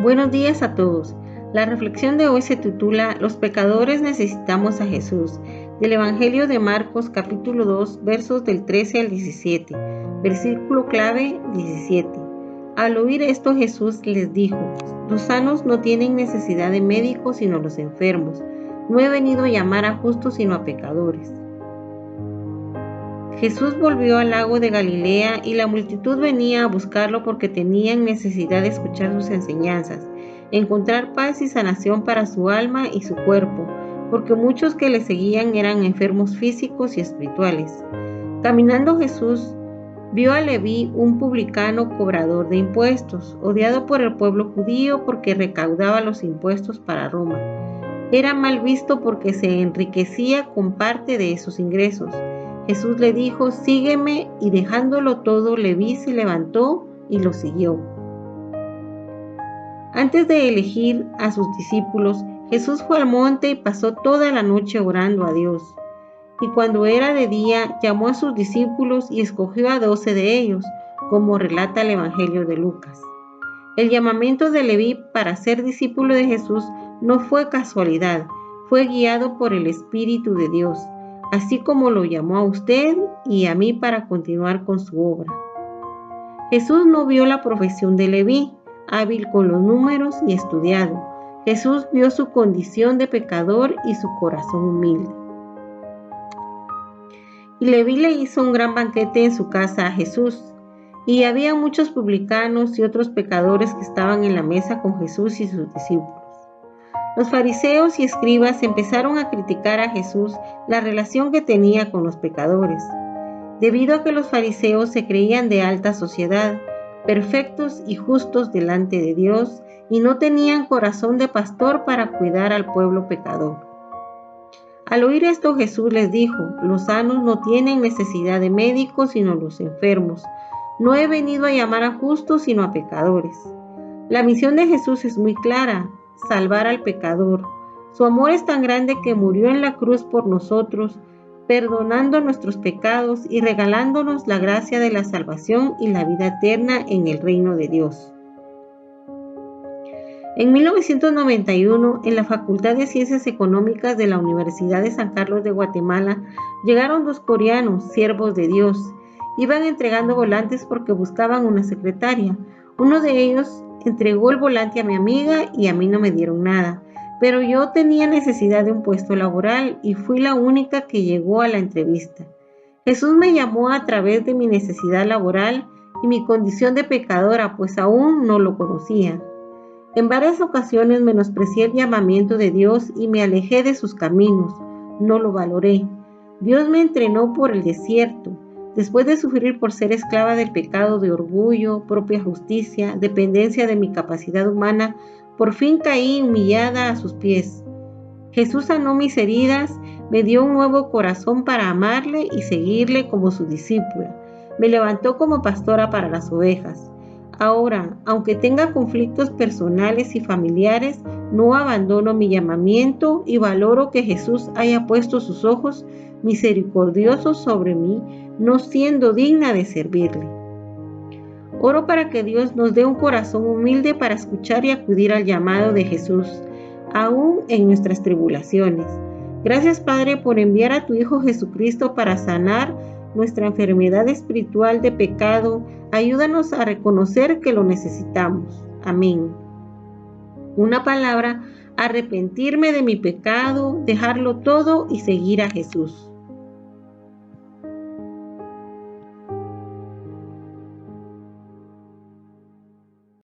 Buenos días a todos. La reflexión de hoy se titula Los pecadores necesitamos a Jesús, del Evangelio de Marcos capítulo 2, versos del 13 al 17, versículo clave 17. Al oír esto Jesús les dijo: Los sanos no tienen necesidad de médicos sino los enfermos. No he venido a llamar a justos sino a pecadores. Jesús volvió al lago de Galilea y la multitud venía a buscarlo porque tenían necesidad de escuchar sus enseñanzas, encontrar paz y sanación para su alma y su cuerpo, porque muchos que le seguían eran enfermos físicos y espirituales. Caminando Jesús vio a Leví, un publicano cobrador de impuestos, odiado por el pueblo judío porque recaudaba los impuestos para Roma. Era mal visto porque se enriquecía con parte de esos ingresos. Jesús le dijo: sígueme, y dejándolo todo, Leví se levantó y lo siguió. Antes de elegir a sus discípulos, Jesús fue al monte y pasó toda la noche orando a Dios. Y cuando era de día, llamó a sus discípulos y escogió a 12 de ellos, como relata el Evangelio de Lucas. El llamamiento de Leví para ser discípulo de Jesús no fue casualidad, fue guiado por el Espíritu de Dios, así como lo llamó a usted y a mí para continuar con su obra. Jesús no vio la profesión de Leví, hábil con los números y estudiado. Jesús vio su condición de pecador y su corazón humilde. Y Leví le hizo un gran banquete en su casa a Jesús, y había muchos publicanos y otros pecadores que estaban en la mesa con Jesús y sus discípulos. Los fariseos y escribas empezaron a criticar a Jesús la relación que tenía con los pecadores, debido a que los fariseos se creían de alta sociedad, perfectos y justos delante de Dios, y no tenían corazón de pastor para cuidar al pueblo pecador. Al oír esto Jesús les dijo: los sanos no tienen necesidad de médicos sino los enfermos. No he venido a llamar a justos sino a pecadores. La misión de Jesús es muy clara: salvar al pecador. Su amor es tan grande que murió en la cruz por nosotros, perdonando nuestros pecados y regalándonos la gracia de la salvación y la vida eterna en el reino de Dios. En 1991, en la Facultad de Ciencias Económicas de la Universidad de San Carlos de Guatemala, llegaron 2 coreanos, siervos de Dios. Iban entregando volantes porque buscaban una secretaria. Uno de ellos entregó el volante a mi amiga y a mí no me dieron nada, pero yo tenía necesidad de un puesto laboral y fui la única que llegó a la entrevista. Jesús me llamó a través de mi necesidad laboral y mi condición de pecadora, pues aún no lo conocía. En varias ocasiones menosprecié el llamamiento de Dios y me alejé de sus caminos. No lo valoré. Dios me entrenó por el desierto. Después de sufrir por ser esclava del pecado de orgullo, propia justicia, dependencia de mi capacidad humana, por fin caí humillada a sus pies. Jesús sanó mis heridas, me dio un nuevo corazón para amarle y seguirle como su discípula. Me levantó como pastora para las ovejas. Ahora, aunque tenga conflictos personales y familiares, no abandono mi llamamiento y valoro que Jesús haya puesto sus ojos misericordiosos sobre mí, no siendo digna de servirle. Oro para que Dios nos dé un corazón humilde para escuchar y acudir al llamado de Jesús, aún en nuestras tribulaciones. Gracias, Padre, por enviar a tu Hijo Jesucristo para sanar nuestra enfermedad espiritual de pecado. Ayúdanos a reconocer que lo necesitamos. Amén. Una palabra: arrepentirme de mi pecado, dejarlo todo y seguir a Jesús.